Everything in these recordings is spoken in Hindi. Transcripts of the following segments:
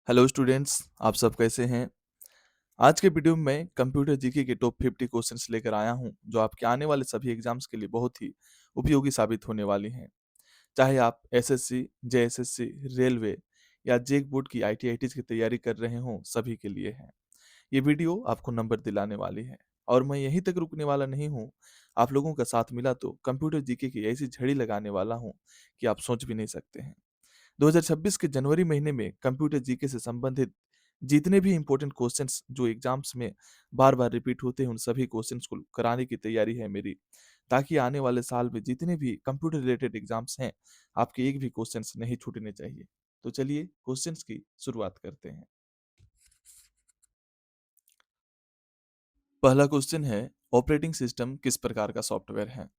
हेलो स्टूडेंट्स, आप सब कैसे हैं? आज के वीडियो में मैं कंप्यूटर जीके के टॉप 50 क्वेश्चंस लेकर आया हूं, जो आपके आने वाले सभी एग्जाम्स के लिए बहुत ही उपयोगी साबित होने वाली हैं। चाहे आप एसएससी, जेएसएससी, रेलवे या जेक बोर्ड की आईटीआईटीज की तैयारी कर रहे हों, सभी के लिए है। ये वीडियो आपको नंबर दिलाने वाली है और मैं यहीं तक रुकने वाला नहीं हूँ। आप लोगों का साथ मिला तो कंप्यूटर जीके की ऐसी झड़ी लगाने वाला हूँ कि आप सोच भी नहीं सकते हैं। 2026 के जनवरी महीने में कंप्यूटर जीके से संबंधित जितने भी इंपॉर्टेंट क्वेश्चंस जो एग्जाम्स में बार बार रिपीट होते हैं, उन सभी क्वेश्चंस को कराने की तैयारी है मेरी, ताकि आने वाले साल में जितने भी कंप्यूटर रिलेटेड एग्जाम्स हैं, आपके एक भी क्वेश्चंस नहीं छूटने चाहिए। तो चलिए क्वेश्चंस की शुरुआत करते हैं। पहला क्वेश्चन है, ऑपरेटिंग सिस्टम किस प्रकार का सॉफ्टवेयर है?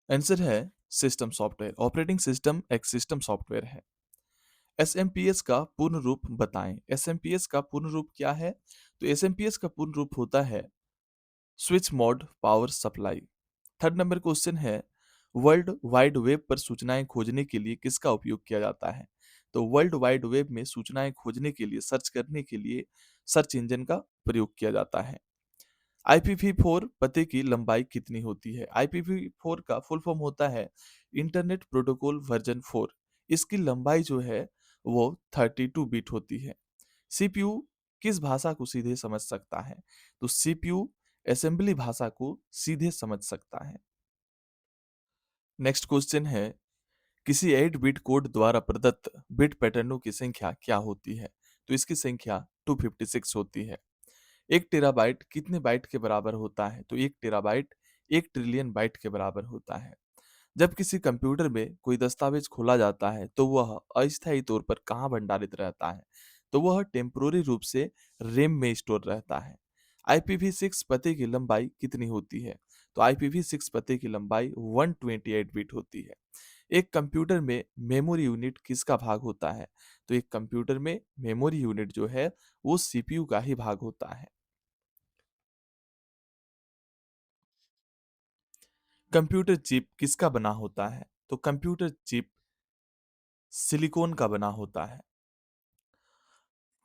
आंसर है सिस्टम सॉफ्टवेयर। ऑपरेटिंग सिस्टम एक सिस्टम सॉफ्टवेयर है। एसएमपीएस का पूर्ण रूप बताएं। एसएमपीएस का पूर्ण रूप क्या है? तो एसएमपीएस का पूर्ण रूप होता है switch mode power supply. Third number question है, वर्ल्ड वाइड वेब पर सूचनाएं खोजने के लिए किसका उपयोग किया जाता है? तो वर्ल्ड वाइड वेब में सूचनाएं खोजने के लिए, सर्च करने के लिए सर्च इंजन का प्रयोग किया जाता है। IPv4 पते की लंबाई कितनी होती है? IPv4 का फुल फॉर्म होता है इंटरनेट प्रोटोकॉल वर्जन 4। इसकी लंबाई जो है वो 32 बिट होती है। सीपीयू किस भाषा को सीधे समझ सकता है? तो सीपीयू असेंबली भाषा को सीधे समझ सकता है। नेक्स्ट क्वेश्चन है, किसी 8 बिट कोड द्वारा प्रदत्त बिट पैटर्नों की संख्या क्या होती है? तो इसकी संख्या 256 होती है। 1 टेराबाइट कितने बाइट के बराबर होता है? तो 1 टेराबाइट 1 ट्रिलियन बाइट के बराबर होता है। जब किसी कंप्यूटर में कोई दस्तावेज खोला जाता है, तो वह अस्थायी तौर पर कहाँ भंडारित रहता है? तो वह टेम्पोररी रूप से रैम में स्टोर रहता है। IPv6 पते की लंबाई कितनी होती है? तो IPv6 पते की लंबाई 128 बिट होती है। एक कंप्यूटर में मेमोरी यूनिट किसका भाग होता है? तो एक कंप्यूटर में मेमोरी यूनिट जो है वो सीपीयू का ही भाग होता है। कंप्यूटर चिप किसका बना होता है? तो कंप्यूटर चिप सिलिकॉन का बना होता है।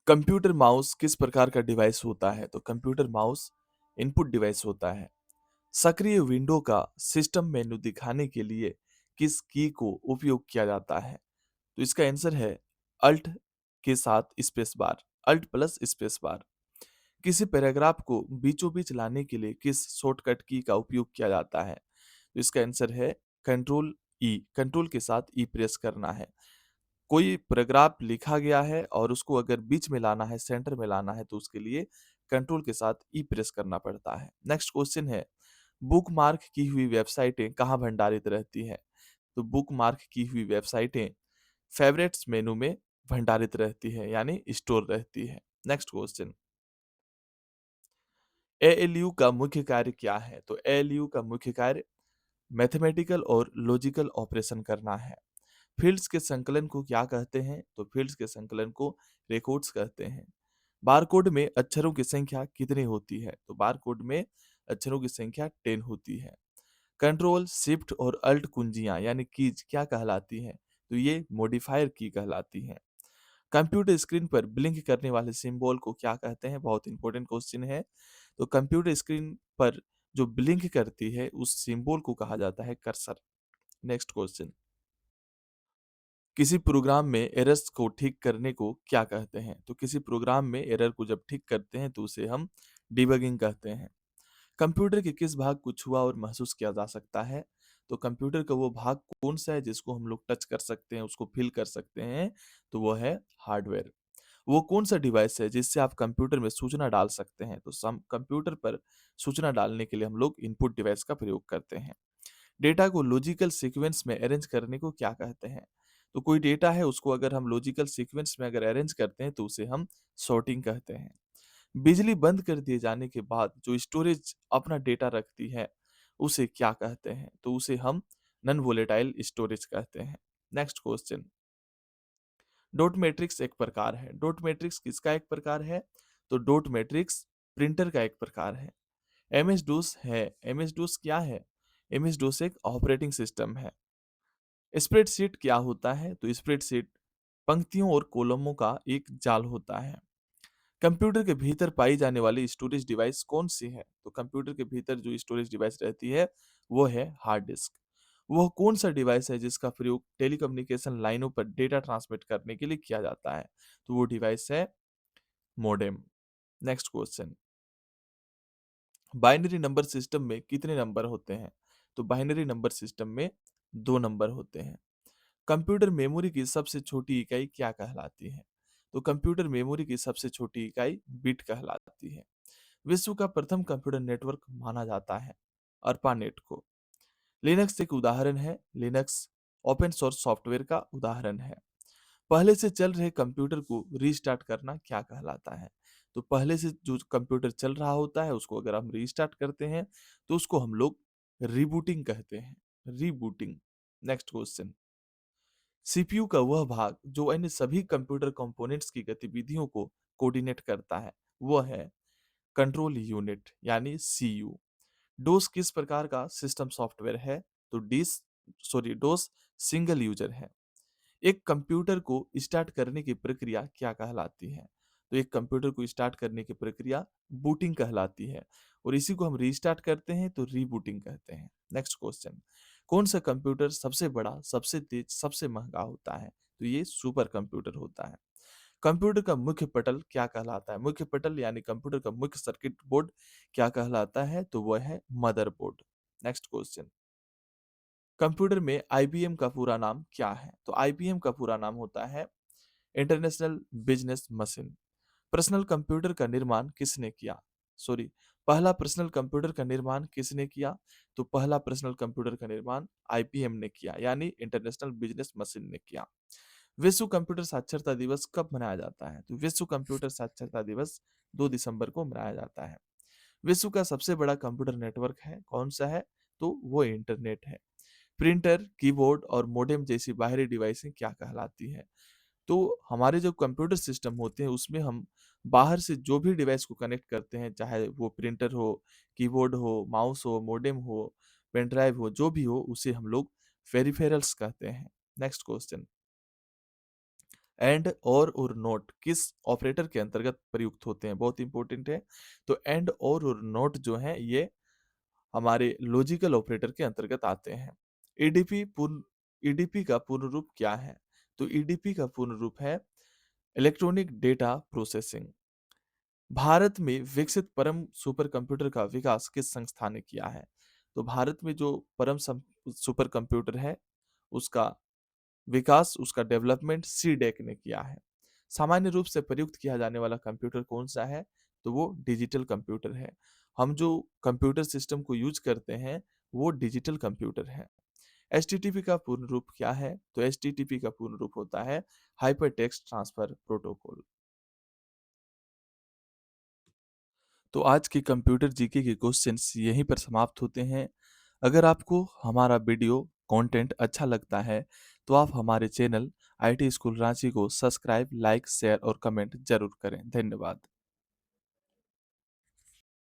कंप्यूटर माउस किस प्रकार का डिवाइस होता है? तो कंप्यूटर माउस इनपुट डिवाइस होता है। सक्रिय विंडो का सिस्टम मेनू दिखाने के लिए किस की को उपयोग किया जाता है? तो इसका आंसर है अल्ट के साथ space bar, alt plus space bar. किसी पैराग्राफ को बीचों बीच लाने के लिए किस शॉर्टकट की का उपयोग किया जाता है? तो इसका आंसर है कंट्रोल ई। कंट्रोल के साथ ई प्रेस करना है। कोई पैराग्राफ लिखा गया है और उसको अगर बीच में लाना है, सेंटर में लाना है, तो उसके लिए कंट्रोल के साथ ई प्रेस करना पड़ता है। नेक्स्ट क्वेश्चन है, बुक मार्क की हुई वेबसाइटें कहाँ भंडारित रहती है? तो बुक मार्क की हुई वेबसाइटें फेवरेट्स मेनू में भंडारित रहती है, यानी स्टोर रहती है। नेक्स्ट क्वेश्चन, एएलयू का मुख्य कार्य क्या है? तो एएलयू का मुख्य कार्य मैथमेटिकल और लॉजिकल ऑपरेशन करना है। फील्ड्स के संकलन को क्या कहते हैं? तो फील्ड्स के संकलन को रिकॉर्ड्स कहते हैं। बारकोड में अक्षरों की संख्या कितनी होती है? तो बारकोड में अक्षरों की संख्या 10 होती है। कंट्रोल शिफ्ट और अल्ट कुंजियां यानी कीज क्या कहलाती हैं? तो ये मॉडिफायर की कहलाती हैं। कंप्यूटर स्क्रीन पर ब्लिंक करने वाले सिंबल को क्या कहते हैं? बहुत इंपॉर्टेंट क्वेश्चन है। तो कंप्यूटर स्क्रीन पर जो ब्लिंक करती है उस सिंबल को कहा जाता है कर्सर। नेक्स्ट क्वेश्चन, किसी प्रोग्राम में एरर्स को ठीक करने को क्या कहते हैं? तो किसी प्रोग्राम में एरर को जब ठीक करते हैं तो उसे हम डिबगिंग कहते हैं। कंप्यूटर के किस भाग को छुआ और महसूस किया जा सकता है? तो कंप्यूटर का वो भाग कौन सा है जिसको हम लोग टच कर सकते हैं, उसको फील कर सकते हैं? तो वो है हार्डवेयर। वो कौन सा डिवाइस है जिससे आप कंप्यूटर में सूचना डाल सकते हैं? तो सम कंप्यूटर पर सूचना डालने के लिए हम लोग इनपुट डिवाइस का प्रयोग करते हैं। डेटा को लॉजिकल सीक्वेंस में अरेंज करने को क्या कहते हैं? तो कोई डेटा है उसको अगर हम लॉजिकल सीक्वेंस में अगर अरेंज करते हैं तो उसे हम सॉर्टिंग कहते हैं। बिजली बंद कर दिए जाने के बाद जो स्टोरेज अपना डेटा रखती है उसे क्या कहते हैं? तो उसे हम नॉन वोलेटाइल स्टोरेज कहते हैं। नेक्स्ट क्वेश्चन, डॉट मैट्रिक्स एक प्रकार है। डॉट मैट्रिक्स किसका एक प्रकार है? तो डॉट मैट्रिक्स प्रिंटर का एक प्रकार है। एमएस डोस है। एमएस डोस क्या है? एमएस डोस एक ऑपरेटिंग सिस्टम है। स्प्रेडशीट क्या होता है? तो स्प्रेडशीट पंक्तियों और कॉलमों का एक जाल होता है। कंप्यूटर के भीतर पाई जाने वाली स्टोरेज डिवाइस कौन सी है? तो कंप्यूटर के भीतर जो स्टोरेज डिवाइस रहती है वो है हार्ड डिस्क। वह कौन सा डिवाइस है जिसका प्रयोग टेलीकम्युनिकेशन लाइनों पर डेटा ट्रांसमिट करने के लिए किया जाता है? तो वो डिवाइस है modem. Next question, binary number system में कितने नंबर होते हैं? तो बाइनरी नंबर सिस्टम में 2 नंबर होते हैं। कंप्यूटर मेमोरी की सबसे छोटी इकाई क्या कहलाती है? तो कंप्यूटर मेमोरी की सबसे छोटी इकाई बिट कहलाती है। विश्व का प्रथम कंप्यूटर नेटवर्क माना जाता है अर्पानेट को। लिनक्स एक उदाहरण है। लिनक्स ओपन सोर्स सॉफ्टवेयर का उदाहरण है। पहले से चल रहे कंप्यूटर को रीस्टार्ट करना क्या कहलाता है? तो पहले से जो कंप्यूटर चल रहा होता है उसको अगर हम रीस्टार्ट करते हैं तो उसको हम लोग रीबूटिंग कहते हैं। रीबूटिंग। नेक्स्ट क्वेश्चन, सीपीयू का वह भाग जो अन्य सभी कंप्यूटर कंपोनेंट्स की गतिविधियों को कोऑर्डिनेट करता है वो है कंट्रोल यूनिट यानी सीयू। डोस किस प्रकार का सिस्टम सॉफ्टवेयर है? तो डोस सिंगल यूजर है। एक कंप्यूटर को स्टार्ट करने की प्रक्रिया क्या कहलाती है? तो एक कंप्यूटर को स्टार्ट करने की प्रक्रिया बूटिंग कहलाती है और इसी को हम रीस्टार्ट करते हैं तो रीबूटिंग कहते हैं। नेक्स्ट क्वेश्चन, कौन सा कंप्यूटर सबसे बड़ा, सबसे तेज, सबसे महंगा होता है? तो ये सुपर कंप्यूटर होता है। कंप्यूटर का मुख्य पटल क्या कहलाता है? मुख्य पटल यानी कंप्यूटर का मुख्य सर्किट बोर्ड क्या कहलाता है? तो वह है मदरबोर्ड। नेक्स्ट क्वेश्चन, कंप्यूटर में आईबीएम का पूरा नाम क्या है? तो आईबीएम का पूरा नाम होता है international business machine. Personal computer का निर्माण किसने किया? सॉरी, पहला पर्सनल कंप्यूटर का निर्माण किसने किया? तो पहला पर्सनल कंप्यूटर का निर्माण आईबीएम ने किया यानी इंटरनेशनल बिजनेस मशीन ने किया। विश्व कंप्यूटर साक्षरता दिवस कब मनाया जाता है? तो विश्व कंप्यूटर साक्षरता दिवस 2 दिसंबर को मनाया जाता है। विश्व का सबसे बड़ा कंप्यूटर नेटवर्क है कौन सा है? तो वो इंटरनेट है। प्रिंटर, कीबोर्ड और मोडेम जैसी बाहरी डिवाइसें क्या कहलाती हैं? तो हमारे जो कंप्यूटर सिस्टम होते हैं उसमें हम बाहर से जो भी डिवाइस को कनेक्ट करते हैं, चाहे वो प्रिंटर हो, कीबोर्ड हो, माउस हो, मोडेम हो, पेन ड्राइव हो, जो भी हो उसे हम लोग पेरिफेरल्स कहते हैं। नेक्स्ट क्वेश्चन, एंड और नोट किस ऑपरेटर के अंतर्गत प्रयुक्त होते हैं? बहुत इंपॉर्टेंट है। तो एंड और नोट जो है ये हमारे लॉजिकल ऑपरेटर के अंतर्गत आते हैं। ईडीपी पूर्ण ईडीपी का पूर्ण रूप क्या है? तो ईडीपी का पूर्ण रूप है इलेक्ट्रॉनिक डेटा प्रोसेसिंग। भारत में विकसित परम सुपर कंप्यूटर का विकास किस संस्था ने किया है? तो भारत में जो सुपर कंप्यूटर है उसका विकास, उसका डेवलपमेंट सीडेक ने किया है। सामान्य रूप से प्रयुक्त किया जाने वाला कंप्यूटर कौन सा है? तो वो डिजिटल कंप्यूटर है। हम जो कंप्यूटर सिस्टम को यूज करते हैं वो डिजिटल कंप्यूटर है। एचटीटीपी का पूर्ण रूप क्या है? तो एचटीटीपी का पूर्ण रूप होता है हाइपर टेक्स्ट ट्रांसफर प्रोटोकॉल। तो आज के कंप्यूटर जीके के क्वेश्चंस यहीं पर समाप्त होते हैं। अगर आपको हमारा वीडियो कंटेंट अच्छा लगता है तो आप हमारे चैनल आईटी स्कूल रांची को सब्सक्राइब, लाइक, शेयर और कमेंट जरूर करें। धन्यवाद।